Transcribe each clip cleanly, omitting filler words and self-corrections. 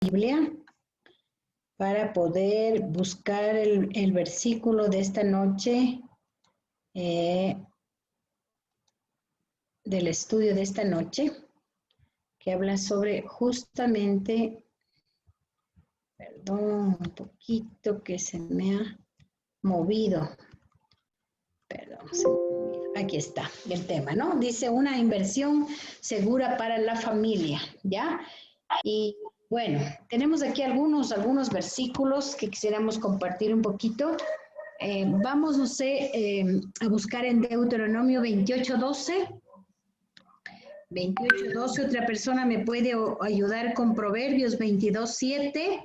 Biblia para poder buscar el versículo de esta noche, del estudio de esta noche, que habla sobre justamente, perdón, un poquito que se me ha movido, perdón, aquí está el tema, ¿no? Dice una inversión segura para la familia, ¿ya? Y bueno, tenemos aquí algunos versículos que quisiéramos compartir un poquito. Vamos, no sé, a buscar en Deuteronomio 28:12. 28:12, otra persona me puede ayudar con Proverbios 22:7.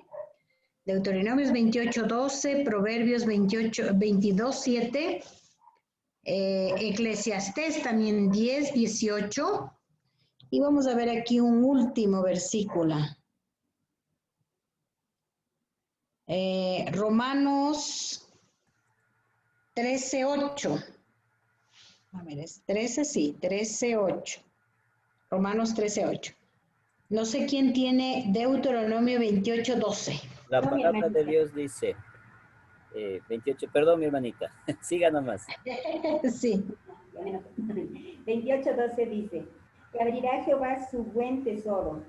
Deuteronomios 28:12, Proverbios 22:7. Eclesiastés también 10:18. Y vamos a ver aquí un último versículo. Romanos 13:8. A ver, es 13, sí, 13:8. Romanos 13:8. No sé quién tiene Deuteronomio 28:12. La palabra de Dios dice, 28, perdón mi hermanita, siga nomás. Sí. 28:12 dice, que abrirá Jehová su buen tesoro,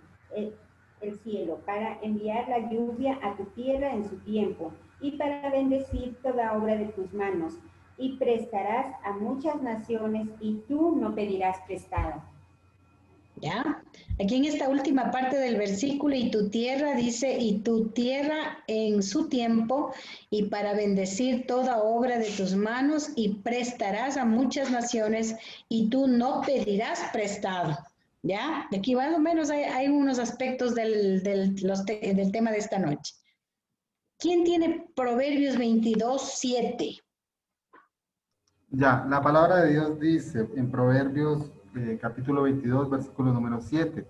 el cielo, para enviar la lluvia a tu tierra en su tiempo, y para bendecir toda obra de tus manos, y prestarás a muchas naciones, y tú no pedirás prestado. ¿Ya? Aquí en esta última parte del versículo, y tu tierra, dice, y tu tierra en su tiempo, y para bendecir toda obra de tus manos, y prestarás a muchas naciones, y tú no pedirás prestado. ¿Ya? Aquí más o menos hay unos aspectos del tema de esta noche. ¿Quién tiene Proverbios 22:7? Ya, la palabra de Dios dice en Proverbios capítulo 22, versículo número 7,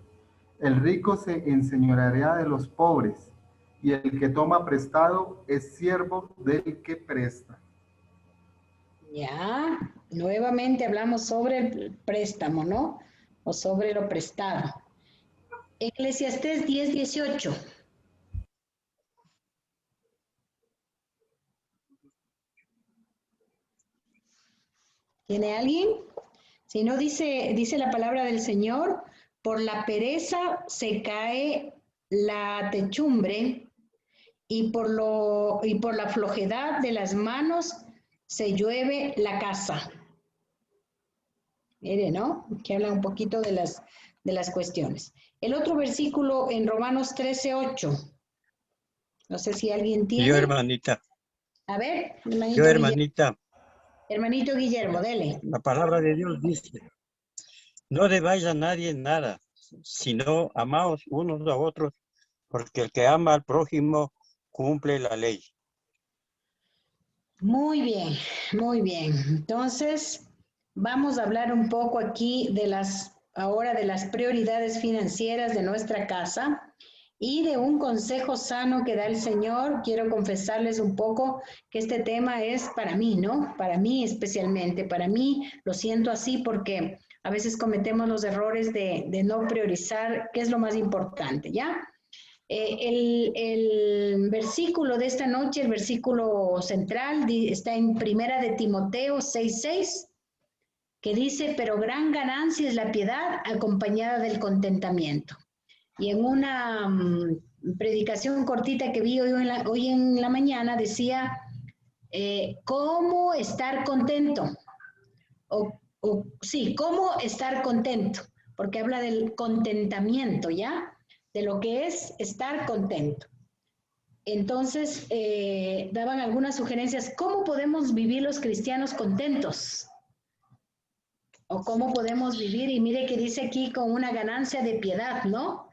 el rico se enseñoreará de los pobres, y el que toma prestado es siervo del que presta. Ya, nuevamente hablamos sobre el préstamo, ¿no? O sobre lo prestado. Eclesiastés 10:18. ¿Tiene alguien? Si no, dice la palabra del Señor, por la pereza se cae la techumbre, y por la flojedad de las manos se llueve la casa. Mire, ¿no? Que habla un poquito de las cuestiones. El otro versículo en Romanos 13:8. No sé si alguien tiene. Yo, hermanita. A ver, hermanito. Yo, hermanita. Hermanito Guillermo, dele. La palabra de Dios dice, no debáis a nadie nada, sino amaos unos a otros, porque el que ama al prójimo cumple la ley. Muy bien, muy bien. Entonces, vamos a hablar un poco aquí ahora de las prioridades financieras de nuestra casa y de un consejo sano que da el Señor. Quiero confesarles un poco que este tema es para mí, ¿no? Para mí especialmente, para mí lo siento así porque a veces cometemos los errores de no priorizar qué es lo más importante, ¿ya? El versículo de esta noche, el versículo central, está en Primera de Timoteo 6:6, que dice, pero gran ganancia es la piedad acompañada del contentamiento. Y en una predicación cortita que vi hoy en la mañana decía, ¿cómo estar contento? Sí, ¿cómo estar contento? Porque habla del contentamiento, ¿ya? De lo que es estar contento. Entonces, daban algunas sugerencias. ¿Cómo podemos vivir los cristianos contentos? ¿O cómo podemos vivir? Y mire que dice aquí con una ganancia de piedad, ¿no?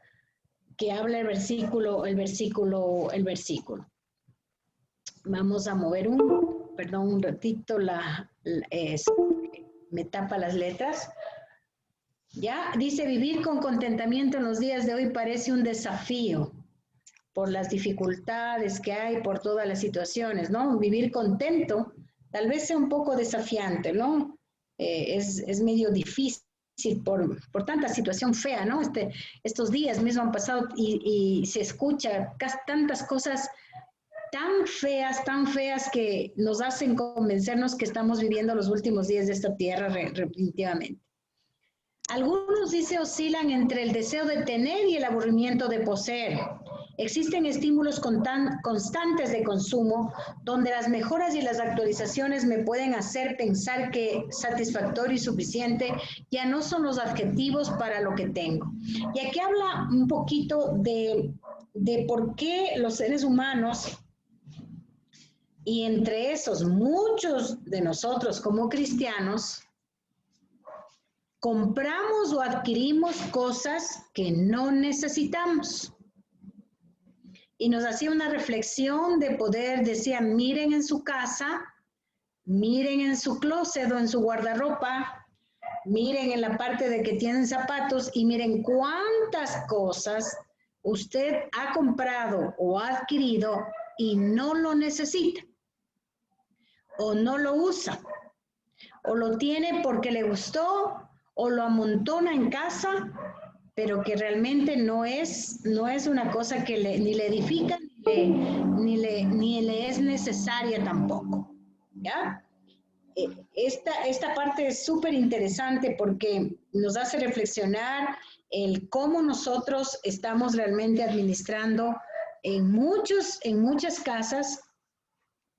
Que habla el versículo. Vamos a mover un ratito, me tapa las letras. Ya, dice, vivir con contentamiento en los días de hoy parece un desafío por las dificultades que hay, por todas las situaciones, ¿no? Vivir contento tal vez sea un poco desafiante, ¿no? Es medio difícil por tanta situación fea, ¿no? Estos días mismo han pasado y se escucha tantas cosas tan feas que nos hacen convencernos que estamos viviendo los últimos días de esta tierra definitivamente. Algunos, dice, oscilan entre el deseo de tener y el aburrimiento de poseer. Existen estímulos constantes de consumo donde las mejoras y las actualizaciones me pueden hacer pensar que satisfactorio y suficiente ya no son los adjetivos para lo que tengo. Y aquí habla un poquito de por qué los seres humanos, y entre esos muchos de nosotros como cristianos, compramos o adquirimos cosas que no necesitamos. Y nos hacía una reflexión de poder, decía, miren en su casa, miren en su closet o en su guardarropa, miren en la parte de que tienen zapatos y miren cuántas cosas usted ha comprado o ha adquirido y no lo necesita, o no lo usa, o lo tiene porque le gustó, o lo amontona en casa, pero que realmente no es una cosa que ni le edifica, ni le es necesaria tampoco, ¿ya? Esta parte es súper interesante porque nos hace reflexionar el cómo nosotros estamos realmente administrando en muchas casas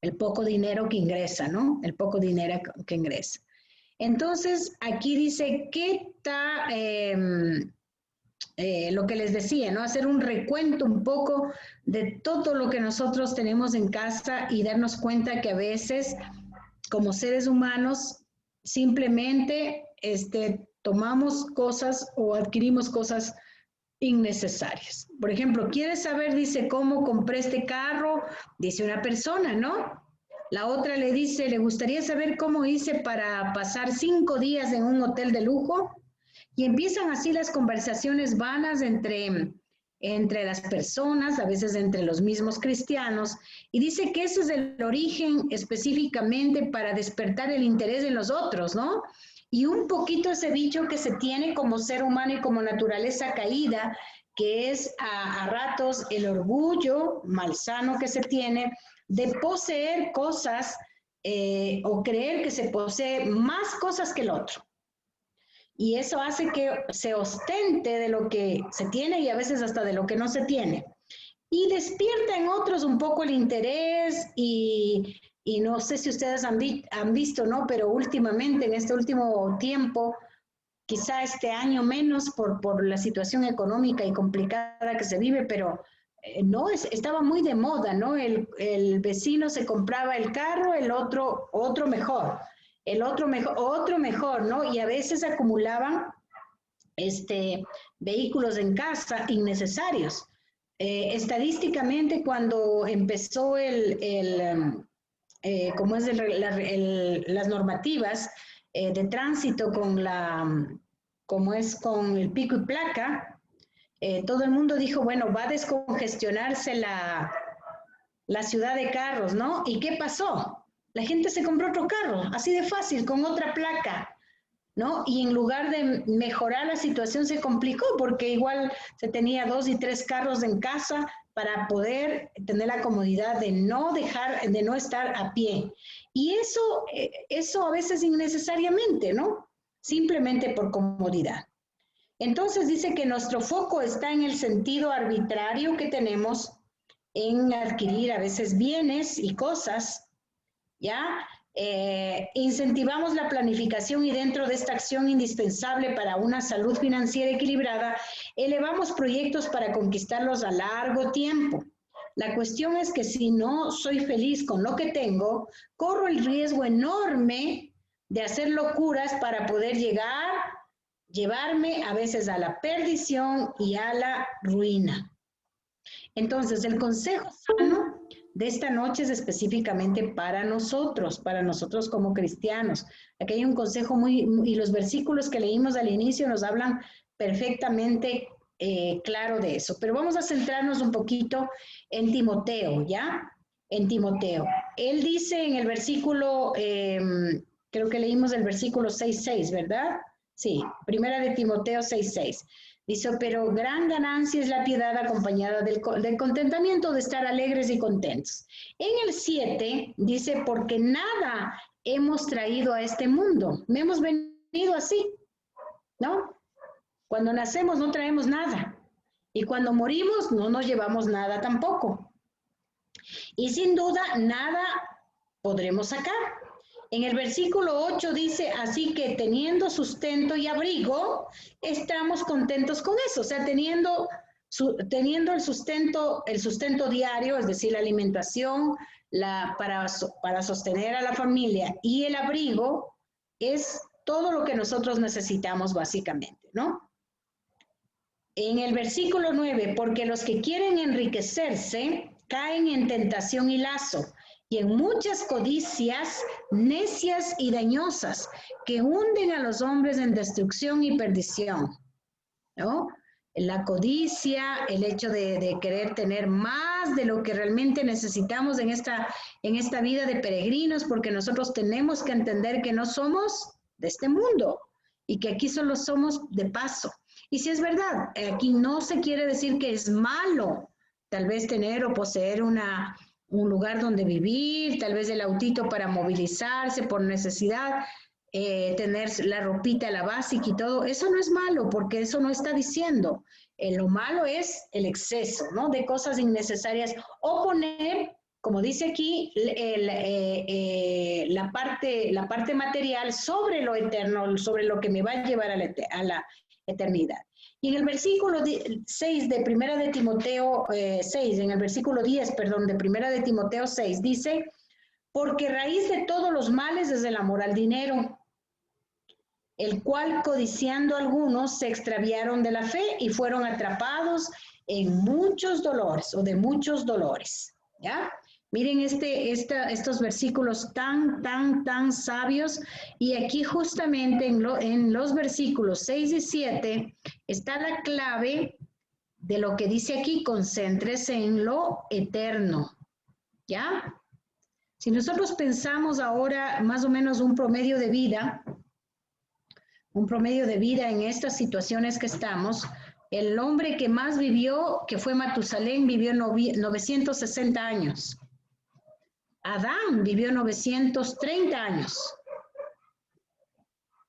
el poco dinero que ingresa, ¿no? El poco dinero que ingresa. Entonces, aquí dice, ¿qué está lo que les decía, ¿no? Hacer un recuento un poco de todo lo que nosotros tenemos en casa y darnos cuenta que a veces, como seres humanos, simplemente tomamos cosas o adquirimos cosas innecesarias. Por ejemplo, ¿quieres saber, dice, cómo compré este carro? Dice una persona, ¿no? La otra le dice, ¿le gustaría saber cómo hice para pasar 5 días en un hotel de lujo? Y empiezan así las conversaciones vanas entre las personas, a veces entre los mismos cristianos, y dice que ese es el origen específicamente para despertar el interés en los otros, ¿no? Y un poquito ese bicho que se tiene como ser humano y como naturaleza caída, que es a ratos el orgullo malsano que se tiene de poseer cosas o creer que se posee más cosas que el otro. Y eso hace que se ostente de lo que se tiene y a veces hasta de lo que no se tiene. Y despierta en otros un poco el interés y no sé si ustedes han visto, ¿no? Pero últimamente, en este último tiempo, quizá este año menos por la situación económica y complicada que se vive, pero no, estaba muy de moda, ¿no? El vecino se compraba el carro, el otro mejor, el otro mejor, ¿no? Y a veces acumulaban vehículos en casa innecesarios. Estadísticamente, cuando empezó como es las normativas de tránsito como es con el pico y placa, todo el mundo dijo, bueno, va a descongestionarse la ciudad de carros, ¿no? ¿Y qué pasó? La gente se compró otro carro, así de fácil, con otra placa, ¿no? Y en lugar de mejorar la situación se complicó porque igual se tenía 2 y 3 carros en casa para poder tener la comodidad de no estar a pie. Y eso a veces innecesariamente, ¿no? Simplemente por comodidad. Entonces dice que nuestro foco está en el sentido arbitrario que tenemos en adquirir a veces bienes y cosas, ¿ya? Incentivamos la planificación y dentro de esta acción indispensable para una salud financiera equilibrada, elevamos proyectos para conquistarlos a largo tiempo. La cuestión es que si no soy feliz con lo que tengo, corro el riesgo enorme de hacer locuras para poder llevarme a veces a la perdición y a la ruina. Entonces, el consejo sano de esta noche es específicamente para nosotros como cristianos. Aquí hay un consejo y los versículos que leímos al inicio nos hablan perfectamente claro de eso. Pero vamos a centrarnos un poquito en Timoteo, ¿ya? En Timoteo. Él dice en el versículo, creo que leímos el versículo 6:6, ¿verdad? Sí, primera de Timoteo 6:6. Dice, pero gran ganancia es la piedad acompañada del contentamiento, de estar alegres y contentos. En el 7 dice, porque nada hemos traído a este mundo. No hemos venido así, ¿no? Cuando nacemos no traemos nada. Y cuando morimos no nos llevamos nada tampoco. Y sin duda nada podremos sacar. En el versículo 8 dice, así que teniendo sustento y abrigo, estamos contentos con eso. O sea, teniendo el sustento diario, es decir, la alimentación para sostener a la familia, y el abrigo es todo lo que nosotros necesitamos básicamente, ¿no? En el versículo 9, porque los que quieren enriquecerse caen en tentación y lazo, y en muchas codicias necias y dañosas que hunden a los hombres en destrucción y perdición, ¿no? La codicia, el hecho de querer tener más de lo que realmente necesitamos en esta vida de peregrinos, porque nosotros tenemos que entender que no somos de este mundo y que aquí solo somos de paso. Y si es verdad, aquí no se quiere decir que es malo tal vez tener o poseer un lugar donde vivir, tal vez el autito para movilizarse por necesidad, tener la ropita, la básica y todo. Eso no es malo, porque eso no está diciendo. Lo malo es el exceso, ¿no? De cosas innecesarias, o poner, como dice aquí, la parte material sobre lo eterno, sobre lo que me va a llevar a la eternidad. Y en el versículo 6 de Primera de Timoteo 6, en el versículo 10, perdón, de Primera de Timoteo 6, dice, porque raíz de todos los males es el amor al dinero, el cual codiciando algunos se extraviaron de la fe y fueron atrapados en muchos dolores o de muchos dolores, ¿ya? Miren estos versículos tan sabios, y aquí justamente en los versículos 6 y 7 está la clave de lo que dice aquí, concéntrese en lo eterno, ¿ya? Si nosotros pensamos ahora más o menos un promedio de vida en estas situaciones que estamos, el hombre que más vivió, que fue Matusalén, vivió 960 años. Adán vivió 930 años.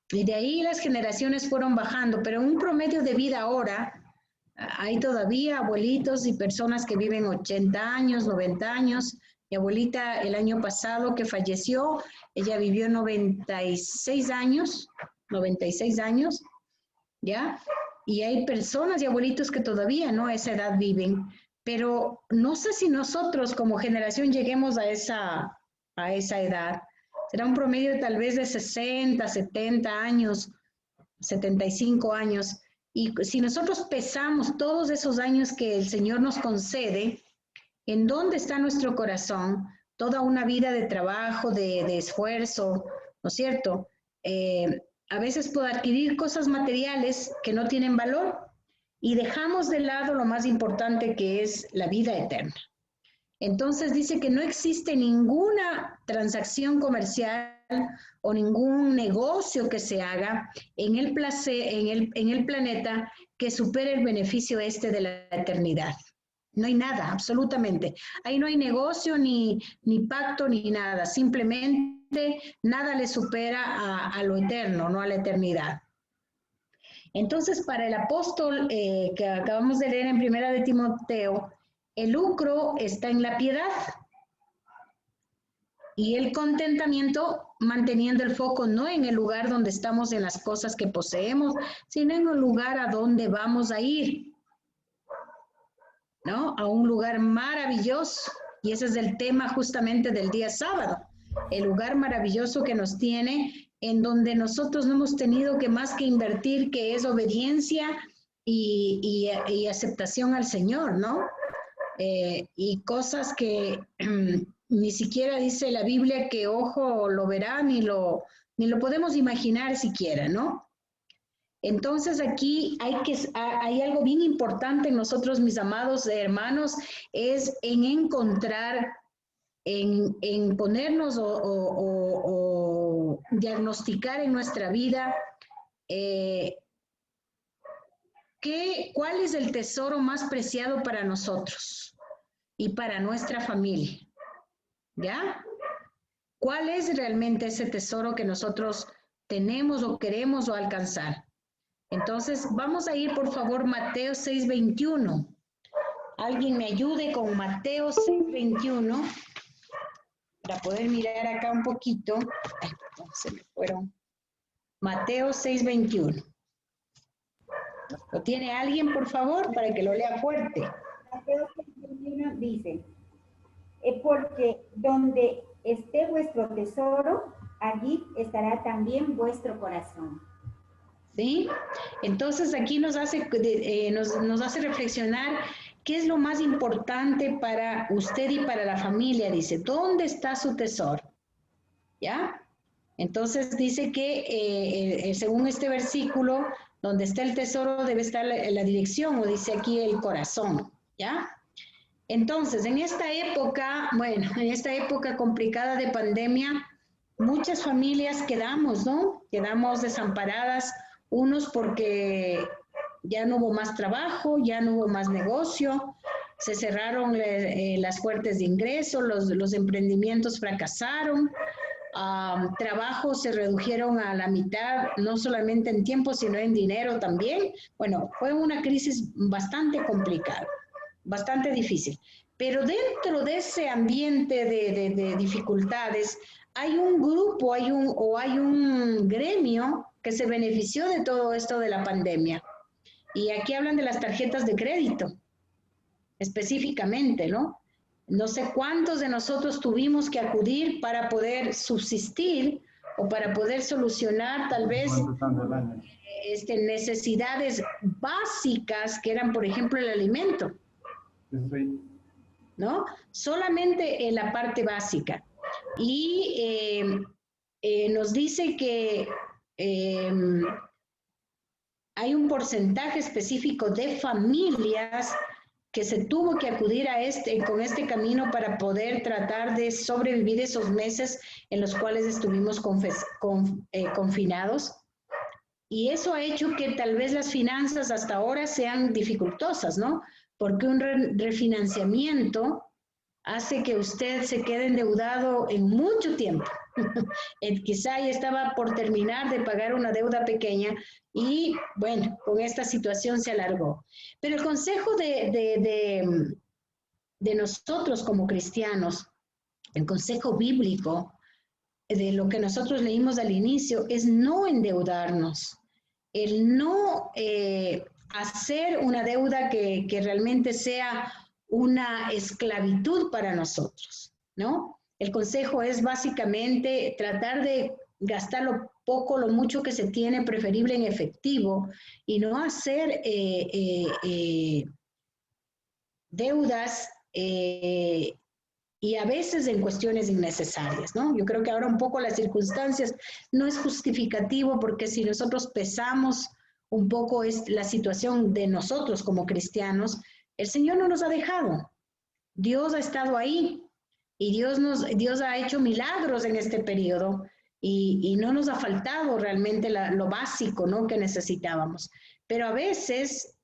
Y de ahí las generaciones fueron bajando, pero en un promedio de vida ahora hay todavía abuelitos y personas que viven 80 años, 90 años. Mi abuelita el año pasado que falleció, ella vivió 96 años, ¿ya? Y hay personas y abuelitos que todavía, ¿no?, a esa edad viven. Pero no sé si nosotros como generación lleguemos a esa edad. Será un promedio tal vez de 60, 70 años, 75 años. Y si nosotros pesamos todos esos años que el Señor nos concede, ¿en dónde está nuestro corazón? Toda una vida de trabajo, de esfuerzo, ¿no es cierto? A veces por adquirir cosas materiales que no tienen valor, y dejamos de lado lo más importante, que es la vida eterna. Entonces dice que no existe ninguna transacción comercial o ningún negocio que se haga en el planeta que supere el beneficio de la eternidad. No hay nada, absolutamente. Ahí no hay negocio, ni pacto, ni nada. Simplemente nada le supera a lo eterno, no a la eternidad. Entonces, para el apóstol que acabamos de leer en Primera de Timoteo, el lucro está en la piedad y el contentamiento, manteniendo el foco no en el lugar donde estamos, en las cosas que poseemos, sino en el lugar a donde vamos a ir, ¿no? A un lugar maravilloso. Y ese es el tema justamente del día sábado, el lugar maravilloso que nos tiene, en donde nosotros no hemos tenido que más que invertir, que es obediencia y aceptación al Señor, ¿no? Y cosas que ni siquiera dice la Biblia que ojo lo verá, ni lo podemos imaginar siquiera, ¿no? Entonces aquí hay algo bien importante en nosotros, mis amados hermanos, es en encontrar, en ponernos o diagnosticar en nuestra vida ¿cuál es el tesoro más preciado para nosotros y para nuestra familia? ¿Ya? ¿Cuál es realmente ese tesoro que nosotros tenemos o queremos o alcanzar? Entonces, vamos a ir, por favor, Mateo 6:21. Alguien me ayude con Mateo 6:21 para poder mirar acá un poquito. Ay, perdón, se me fueron. Mateo 6:21. ¿Lo tiene alguien, por favor, para que lo lea fuerte? Mateo 6:21 dice, porque donde esté vuestro tesoro, allí estará también vuestro corazón. ¿Sí? Entonces aquí nos hace reflexionar qué es lo más importante para usted y para la familia. Dice, ¿dónde está su tesoro? ¿Ya? Entonces dice que según este versículo, donde está el tesoro debe estar la dirección, o dice aquí el corazón, ¿ya? Entonces, en esta época complicada de pandemia, muchas familias quedamos, ¿no? Quedamos desamparadas, unos porque ya no hubo más trabajo, ya no hubo más negocio, se cerraron las fuentes de ingreso, los emprendimientos fracasaron, trabajos se redujeron a la mitad, no solamente en tiempo, sino en dinero también. Bueno, fue una crisis bastante complicada, bastante difícil. Pero dentro de ese ambiente de dificultades, hay un grupo, hay un gremio que se benefició de todo esto de la pandemia. Y aquí hablan de las tarjetas de crédito, específicamente, ¿no? No sé cuántos de nosotros tuvimos que acudir para poder subsistir o para poder solucionar tal vez necesidades básicas que eran, por ejemplo, el alimento, ¿no? Solamente en la parte básica. Y nos dice que hay un porcentaje específico de familias que se tuvo que acudir con este camino para poder tratar de sobrevivir esos meses en los cuales estuvimos confinados. Y eso ha hecho que tal vez las finanzas hasta ahora sean dificultosas, ¿no? Porque un refinanciamiento hace que usted se quede endeudado en mucho tiempo. Quizá ya estaba por terminar de pagar una deuda pequeña y, bueno, con esta situación se alargó. Pero el consejo de nosotros como cristianos, el consejo bíblico de lo que nosotros leímos al inicio es no endeudarnos, el no hacer una deuda que realmente sea una esclavitud para nosotros, ¿no? El consejo es básicamente tratar de gastar lo poco, lo mucho que se tiene, preferible en efectivo, y no hacer deudas y a veces en cuestiones innecesarias, ¿no? Yo creo que ahora un poco las circunstancias no es justificativo, porque si nosotros pesamos un poco la situación de nosotros como cristianos, el Señor no nos ha dejado. Dios ha estado ahí y Dios ha hecho milagros en este periodo y no nos ha faltado realmente lo básico, ¿no?, que necesitábamos. Pero a veces,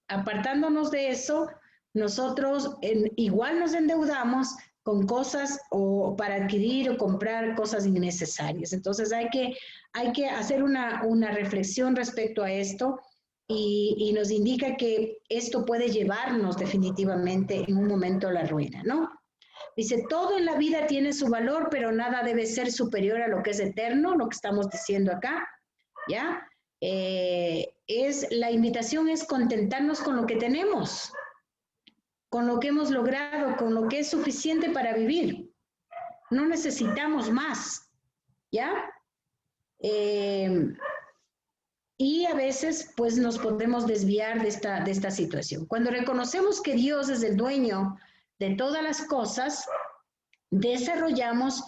apartándonos de eso, nosotros igual nos endeudamos con cosas o para adquirir o comprar cosas innecesarias. Entonces hay que hacer una reflexión respecto a esto y nos indica que esto puede llevarnos definitivamente en un momento a la ruina, ¿no? Dice, todo en la vida tiene su valor, pero nada debe ser superior a lo que es eterno, lo que estamos diciendo acá, ¿ya? La invitación es contentarnos con lo que tenemos, con lo que hemos logrado, con lo que es suficiente para vivir. No necesitamos más, ¿ya? Y a veces, pues, nos podemos desviar de esta situación. Cuando reconocemos que Dios es el dueño de todas las cosas, desarrollamos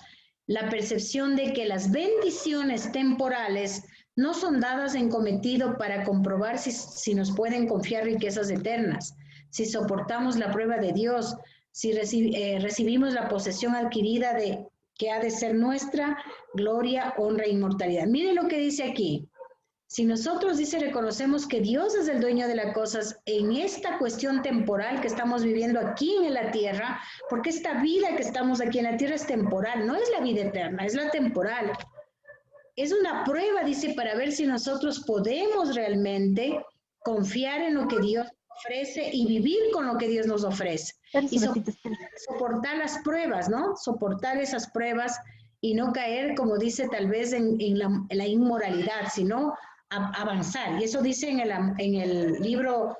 la percepción de que las bendiciones temporales no son dadas en cometido para comprobar si nos pueden confiar riquezas eternas, si soportamos la prueba de Dios, si recibimos la posesión adquirida que ha de ser nuestra gloria, honra e inmortalidad. Miren lo que dice aquí. Si nosotros, dice, reconocemos que Dios es el dueño de las cosas en esta cuestión temporal que estamos viviendo aquí en la tierra, porque esta vida que estamos aquí en la tierra es temporal, no es la vida eterna, es la temporal. Es una prueba, dice, para ver si nosotros podemos realmente confiar en lo que Dios ofrece y vivir con lo que Dios nos ofrece. Y soportar las pruebas, ¿no? Soportar esas pruebas y no caer, como dice, tal vez en la inmoralidad, sino avanzar. Y eso dice en el libro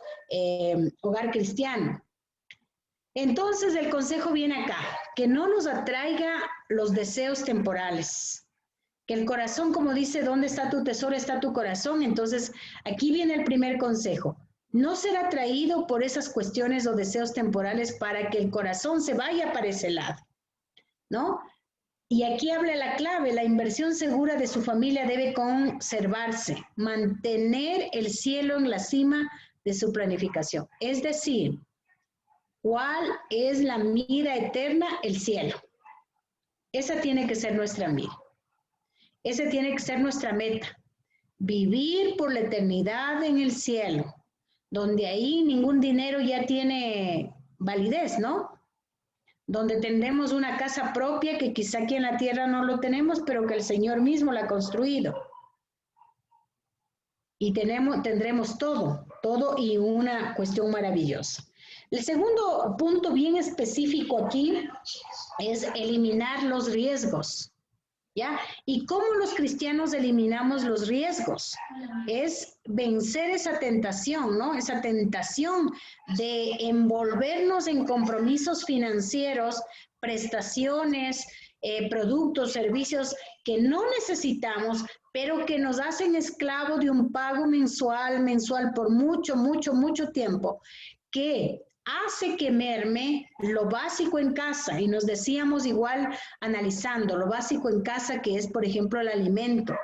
Hogar Cristiano. Entonces el consejo viene acá, que no nos atraiga los deseos temporales. Que el corazón, como dice, ¿dónde está tu tesoro? Está tu corazón. Entonces aquí viene el primer consejo. No ser atraído por esas cuestiones o deseos temporales para que el corazón se vaya para ese lado, ¿no? Y aquí habla la clave, la inversión segura de su familia debe conservarse, mantener el cielo en la cima de su planificación. Es decir, ¿cuál es la mira eterna? El cielo. Esa tiene que ser nuestra mira. Esa tiene que ser nuestra meta. Vivir por la eternidad en el cielo, donde ahí ningún dinero ya tiene validez, ¿no? Donde tendremos una casa propia que quizá aquí en la tierra no lo tenemos, pero que el Señor mismo la ha construido. Y tendremos todo y una cuestión maravillosa. El segundo punto bien específico aquí es eliminar los riesgos. ¿Ya? ¿Y cómo los cristianos eliminamos los riesgos? Es vencer esa tentación, ¿no? Esa tentación de envolvernos en compromisos financieros, prestaciones, productos, servicios que no necesitamos, pero que nos hacen esclavos de un pago mensual por mucho tiempo, que hace que merme lo básico en casa. Y nos decíamos igual analizando lo básico en casa, que es, por ejemplo, el alimento.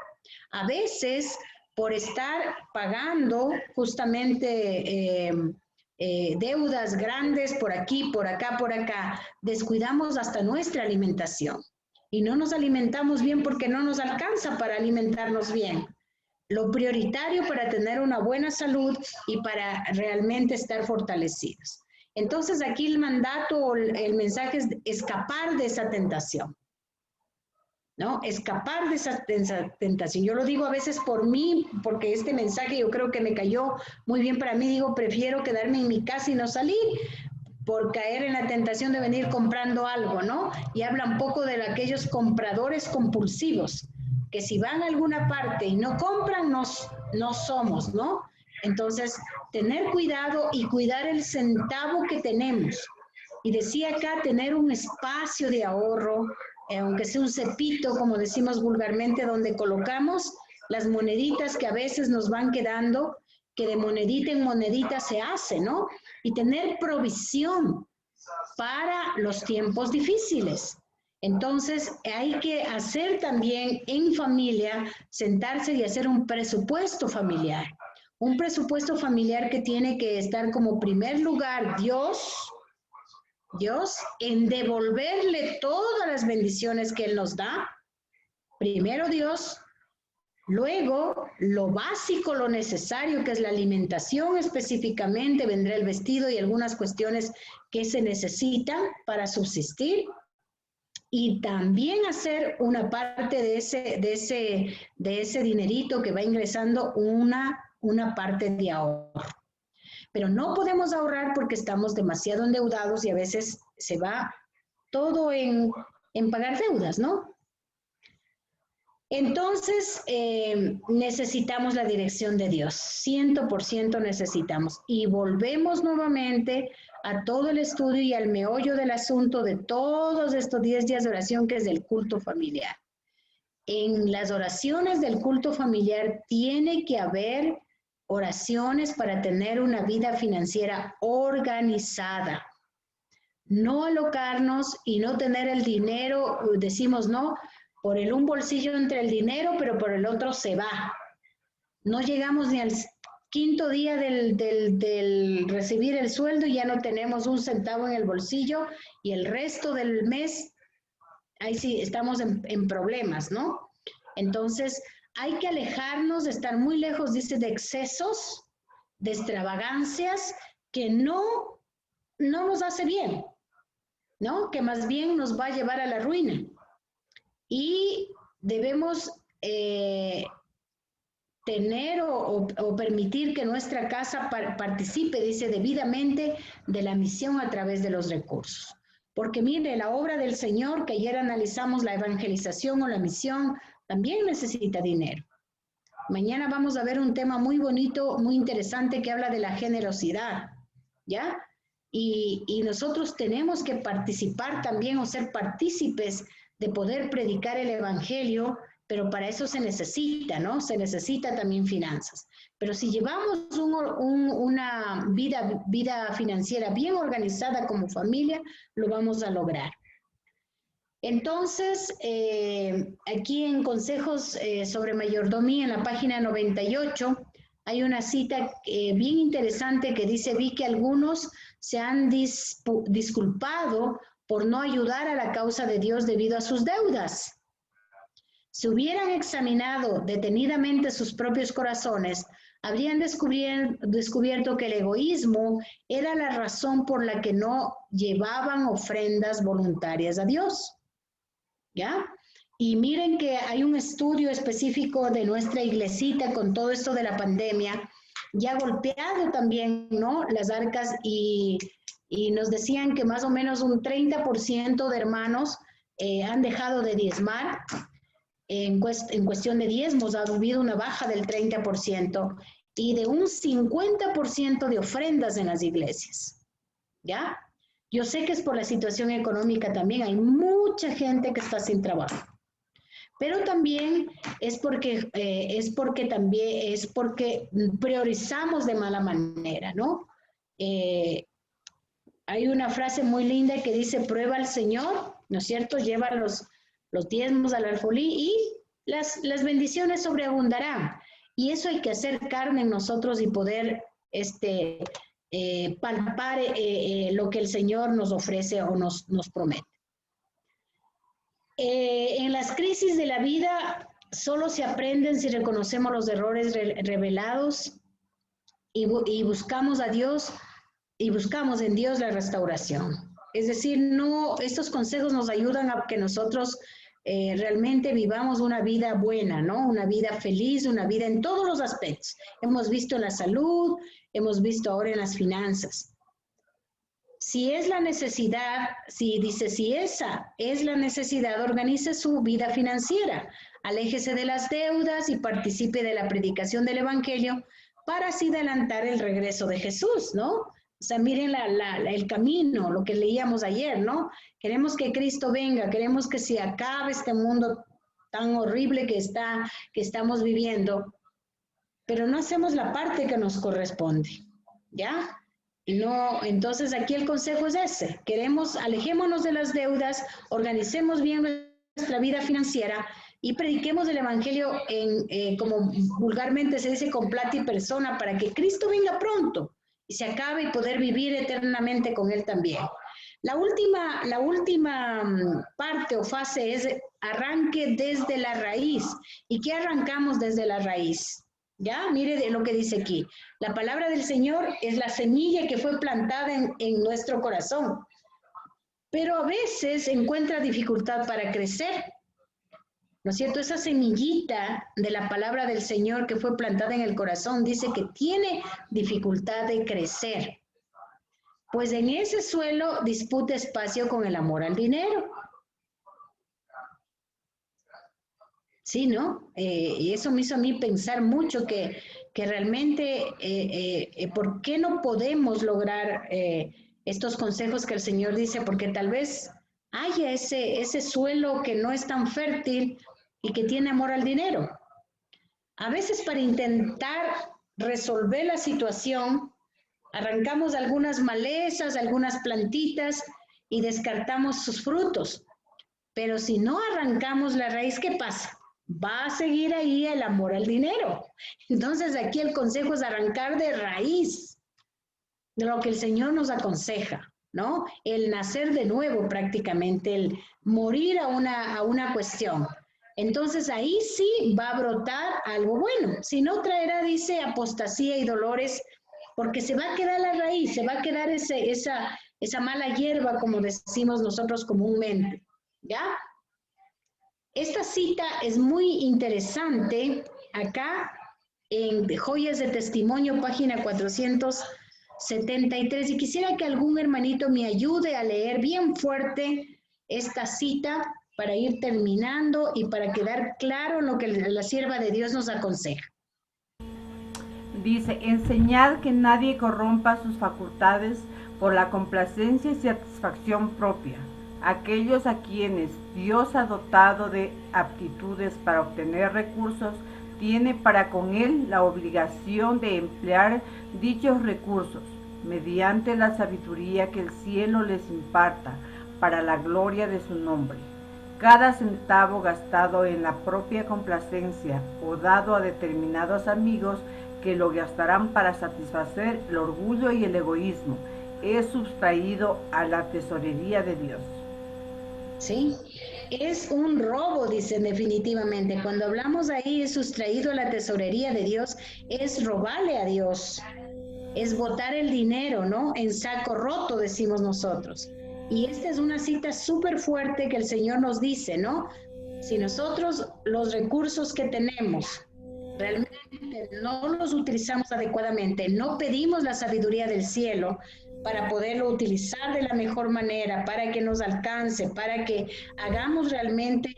A veces, por estar pagando justamente deudas grandes por aquí, por acá, descuidamos hasta nuestra alimentación. Y no nos alimentamos bien porque no nos alcanza para alimentarnos bien. Lo prioritario para tener una buena salud y para realmente estar fortalecidos. Entonces aquí el mandato, el mensaje es escapar de esa tentación, ¿no? Escapar de esa tentación. Yo lo digo a veces por mí, porque este mensaje yo creo que me cayó muy bien para mí. Digo, prefiero quedarme en mi casa y no salir por caer en la tentación de venir comprando algo, ¿no? Y habla un poco de aquellos compradores compulsivos, que si van a alguna parte y no compran, no somos, ¿no? Entonces, tener cuidado y cuidar el centavo que tenemos. Y decía acá, tener un espacio de ahorro, aunque sea un cepito, como decimos vulgarmente, donde colocamos las moneditas que a veces nos van quedando, que de monedita en monedita se hace, ¿no? Y tener provisión para los tiempos difíciles. Entonces, hay que hacer también en familia, sentarse y hacer un presupuesto familiar. Un presupuesto familiar que tiene que estar como primer lugar Dios, en devolverle todas las bendiciones que Él nos da. Primero Dios, luego lo básico, lo necesario, que es la alimentación específicamente, vendrá el vestido y algunas cuestiones que se necesitan para subsistir. Y también hacer una parte de ese dinerito que va ingresando una parte de ahorro. Pero no podemos ahorrar porque estamos demasiado endeudados y a veces se va todo en pagar deudas, ¿no? Entonces, necesitamos la dirección de Dios, 100% necesitamos. Y volvemos nuevamente a todo el estudio y al meollo del asunto de todos estos 10 días de oración, que es del culto familiar. En las oraciones del culto familiar tiene que haber oraciones para tener una vida financiera organizada. No alocarnos y no tener el dinero, decimos no, por un bolsillo entra el dinero, pero por el otro se va. No llegamos ni al quinto día del recibir el sueldo y ya no tenemos un centavo en el bolsillo y el resto del mes, ahí sí estamos en problemas, ¿no? Entonces, hay que alejarnos de estar muy lejos, dice, de excesos, de extravagancias que no nos hace bien, ¿no? Que más bien nos va a llevar a la ruina. Y debemos tener o permitir que nuestra casa participe, dice, debidamente de la misión a través de los recursos. Porque mire, la obra del Señor, que ayer analizamos la evangelización o la misión, también necesita dinero. Mañana vamos a ver un tema muy bonito, muy interesante, que habla de la generosidad, ¿ya? Y nosotros tenemos que participar también o ser partícipes de poder predicar el evangelio, pero para eso se necesita, ¿no? Se necesita también finanzas. Pero si llevamos una vida financiera bien organizada como familia, lo vamos a lograr. Entonces, aquí en Consejos sobre Mayordomía, en la página 98, hay una cita bien interesante que dice: vi que algunos se han disculpado por no ayudar a la causa de Dios debido a sus deudas. Si hubieran examinado detenidamente sus propios corazones, habrían descubierto que el egoísmo era la razón por la que no llevaban ofrendas voluntarias a Dios. ¿Ya? Y miren que hay un estudio específico de nuestra iglesita con todo esto de la pandemia, ya ha golpeado también, ¿no?, las arcas, y nos decían que más o menos un 30% de hermanos han dejado de diezmar. En cuestión de diezmos ha habido una baja del 30% y de un 50% de ofrendas en las iglesias, ¿ya? Yo sé que es por la situación económica también, hay mucha gente que está sin trabajo, pero también es porque priorizamos de mala manera, ¿no? Hay una frase muy linda que dice: prueba al Señor, ¿no es cierto? Lleva los diezmos al alfolí y las bendiciones sobreabundarán. Y eso hay que hacer carne en nosotros y poder palpar lo que el Señor nos ofrece o nos promete. En las crisis de la vida solo se aprenden si reconocemos los errores revelados y buscamos a Dios y buscamos en Dios la restauración. Es decir, estos consejos nos ayudan a que nosotros realmente vivamos una vida buena, ¿no? Una vida feliz, una vida en todos los aspectos. Hemos visto en la salud, hemos visto ahora en las finanzas. Si es la necesidad, si esa es la necesidad, organice su vida financiera, aléjese de las deudas y participe de la predicación del evangelio para así adelantar el regreso de Jesús, ¿no? O sea, miren el camino, lo que leíamos ayer, ¿no? Queremos que Cristo venga, queremos que se acabe este mundo tan horrible que estamos viviendo, pero no hacemos la parte que nos corresponde, ¿ya? Entonces aquí el consejo es ese: alejémonos de las deudas, organicemos bien nuestra vida financiera y prediquemos el evangelio como vulgarmente se dice, con plata y persona, para que Cristo venga pronto y se acabe y poder vivir eternamente con Él también. La última parte o fase es arranque desde la raíz. ¿Y qué arrancamos desde la raíz? ¿Ya? Mire lo que dice aquí. La palabra del Señor es la semilla que fue plantada en nuestro corazón, pero a veces encuentra dificultad para crecer, ¿no es cierto? Esa semillita de la palabra del Señor que fue plantada en el corazón dice que tiene dificultad de crecer, pues en ese suelo disputa espacio con el amor al dinero. Sí, ¿no? Y eso me hizo a mí pensar mucho que realmente, ¿por qué no podemos lograr estos consejos que el Señor dice? Porque tal vez haya ese suelo que no es tan fértil y que tiene amor al dinero. A veces, para intentar resolver la situación, arrancamos algunas malezas, algunas plantitas y descartamos sus frutos. Pero si no arrancamos la raíz, ¿qué pasa? Va a seguir ahí el amor al dinero. Entonces aquí el consejo es arrancar de raíz de lo que el Señor nos aconseja, ¿no? El nacer de nuevo prácticamente, el morir a una cuestión. Entonces ahí sí va a brotar algo bueno. Si no, traerá, dice, apostasía y dolores, porque se va a quedar la raíz, se va a quedar esa mala hierba, como decimos nosotros comúnmente, ¿ya? Esta cita es muy interesante acá en Joyas de Testimonio, página 473, y quisiera que algún hermanito me ayude a leer bien fuerte esta cita para ir terminando y para quedar claro lo que la sierva de Dios nos aconseja. Dice, enseñad que nadie corrompa sus facultades por la complacencia y satisfacción propia. Aquellos a quienes Dios ha dotado de aptitudes para obtener recursos, tiene para con él la obligación de emplear dichos recursos, mediante la sabiduría que el cielo les imparta, para la gloria de su nombre. Cada centavo gastado en la propia complacencia o dado a determinados amigos que lo gastarán para satisfacer el orgullo y el egoísmo, es sustraído a la tesorería de Dios. ¿Sí? Es un robo, dicen definitivamente. Cuando hablamos ahí, es sustraído a la tesorería de Dios, es robarle a Dios, es botar el dinero, ¿no? En saco roto, decimos nosotros. Y esta es una cita súper fuerte que el Señor nos dice, ¿no? Si nosotros los recursos que tenemos realmente no los utilizamos adecuadamente, no pedimos la sabiduría del cielo para poderlo utilizar de la mejor manera, para que nos alcance, para que hagamos realmente,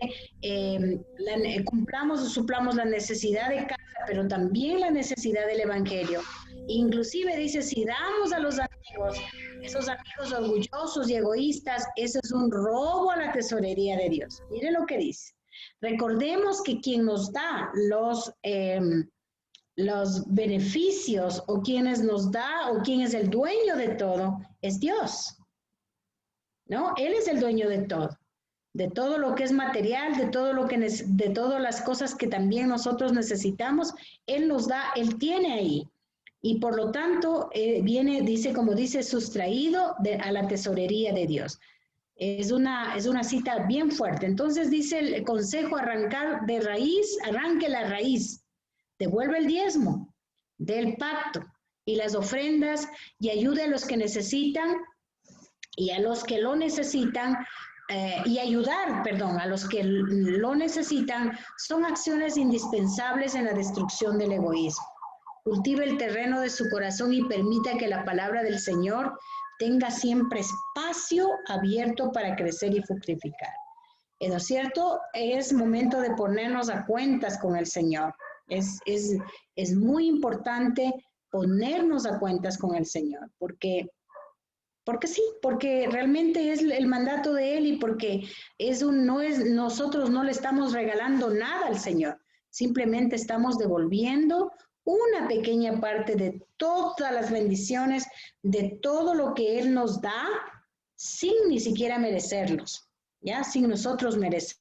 cumplamos o suplamos la necesidad de casa, pero también la necesidad del evangelio. Inclusive dice, si damos a los amigos, esos amigos orgullosos y egoístas, eso es un robo a la tesorería de Dios. Mire lo que dice. Recordemos que quien nos da los beneficios o quienes nos da o quien es el dueño de todo es Dios, ¿no? Él es el dueño de todo lo que es material, de todas las cosas que también nosotros necesitamos. Él nos da, Él tiene ahí. Y por lo tanto, dice, como dice, sustraído a la tesorería de Dios. Es una cita bien fuerte. Entonces dice el consejo, arrancar de raíz, arranque la raíz, devuelve el diezmo del pacto y las ofrendas y ayude a los que necesitan y a los que lo necesitan, y ayudar, a los que lo necesitan, son acciones indispensables en la destrucción del egoísmo. Cultive el terreno de su corazón y permita que la palabra del Señor tenga siempre espacio abierto para crecer y fructificar. ¿No es cierto? Es momento de ponernos a cuentas con el Señor. Es muy importante ponernos a cuentas con el Señor, porque sí, porque realmente es el mandato de Él y porque nosotros no le estamos regalando nada al Señor, simplemente estamos devolviendo una pequeña parte de todas las bendiciones, de todo lo que Él nos da, sin ni siquiera merecerlos, ¿ya? Sin nosotros merecer.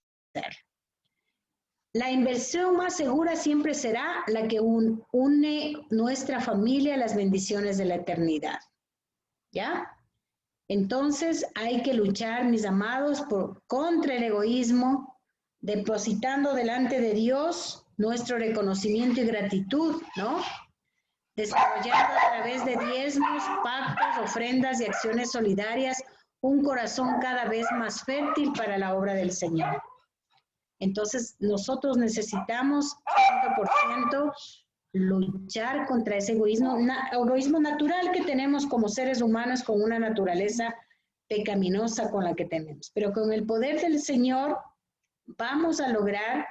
La inversión más segura siempre será la que une nuestra familia a las bendiciones de la eternidad, ¿ya? Entonces hay que luchar, mis amados, contra el egoísmo, depositando delante de Dios nuestro reconocimiento y gratitud, ¿no? Desarrollando a través de diezmos, pactos, ofrendas y acciones solidarias un corazón cada vez más fértil para la obra del Señor. Entonces, nosotros necesitamos 100% luchar contra ese egoísmo natural que tenemos como seres humanos, con una naturaleza pecaminosa con la que tenemos. Pero con el poder del Señor vamos a lograr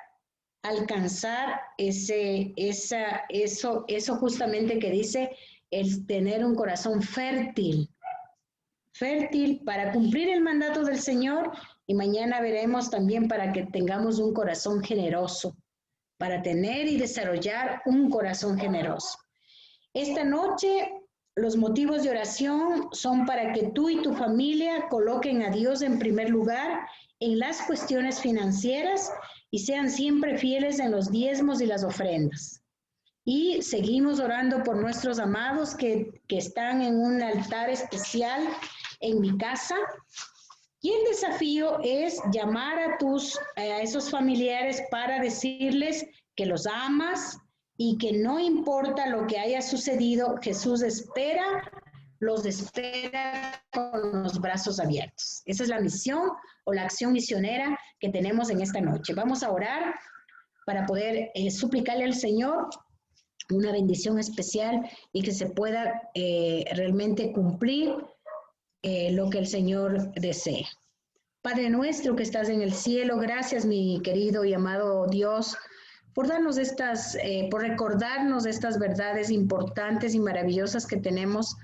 alcanzar eso justamente que dice, el tener un corazón fértil para cumplir el mandato del Señor, y mañana veremos también para que tengamos un corazón generoso, para tener y desarrollar un corazón generoso. Esta noche los motivos de oración son para que tú y tu familia coloquen a Dios en primer lugar en las cuestiones financieras y sean siempre fieles en los diezmos y las ofrendas. Y seguimos orando por nuestros amados que están en un altar especial en mi casa, Y el desafío es llamar a esos familiares para decirles que los amas y que no importa lo que haya sucedido, Jesús los espera con los brazos abiertos. Esa es la misión o la acción misionera que tenemos en esta noche. Vamos a orar para poder suplicarle al Señor una bendición especial y que se pueda realmente cumplir lo que el Señor desea. Padre nuestro que estás en el cielo, gracias mi querido y amado Dios por darnos por recordarnos estas verdades importantes y maravillosas que tenemos,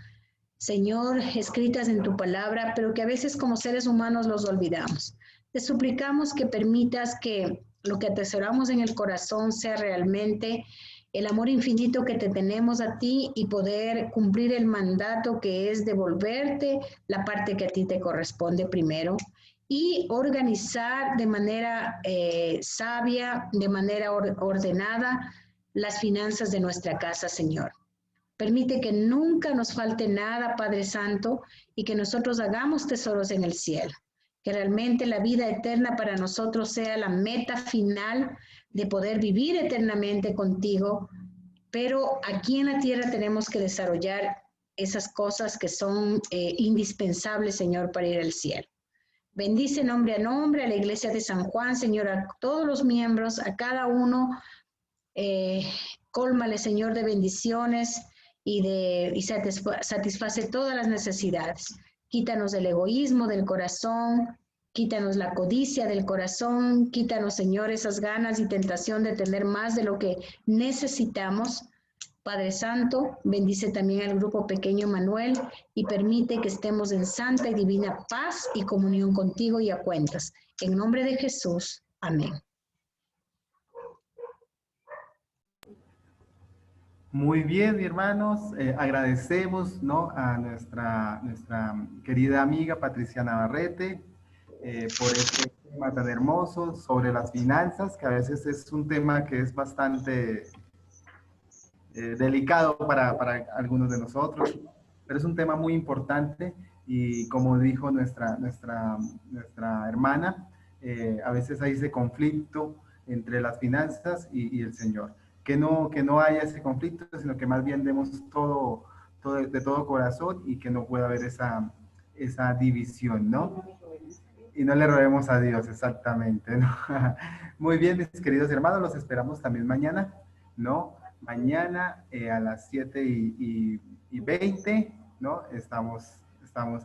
Señor, escritas en tu palabra, pero que a veces como seres humanos los olvidamos. Te suplicamos que permitas que lo que atesoramos en el corazón sea realmente el amor infinito que te tenemos a ti y poder cumplir el mandato que es devolverte la parte que a ti te corresponde primero y organizar de manera sabia, de manera ordenada las finanzas de nuestra casa, Señor. Permite que nunca nos falte nada, Padre Santo, y que nosotros hagamos tesoros en el cielo. Que realmente la vida eterna para nosotros sea la meta final de poder vivir eternamente contigo, pero aquí en la tierra tenemos que desarrollar esas cosas que son indispensables, Señor, para ir al cielo. Bendice nombre a nombre a la iglesia de San Juan, Señor, a todos los miembros, a cada uno, cólmale, Señor, de bendiciones y satisface todas las necesidades. Quítanos el egoísmo del corazón, quítanos la codicia del corazón, quítanos, Señor, esas ganas y tentación de tener más de lo que necesitamos. Padre Santo, bendice también al grupo pequeño Manuel y permite que estemos en santa y divina paz y comunión contigo y a cuentas. En nombre de Jesús. Amén. Muy bien, mi hermanos, agradecemos, ¿no?, a nuestra querida amiga Patricia Navarrete por este tema tan hermoso sobre las finanzas, que a veces es un tema que es bastante delicado para algunos de nosotros, pero es un tema muy importante y como dijo nuestra hermana, a veces hay ese conflicto entre las finanzas y el Señor. Que no haya ese conflicto, sino que más bien demos todo de todo corazón y que no pueda haber esa división, ¿no? Y no le robemos a Dios, exactamente, ¿no? Muy bien, mis queridos hermanos, los esperamos también mañana, ¿no? Mañana a las 7:20, ¿no? Estamos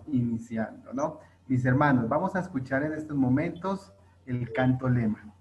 iniciando, ¿no? Mis hermanos, vamos a escuchar en estos momentos el canto lema.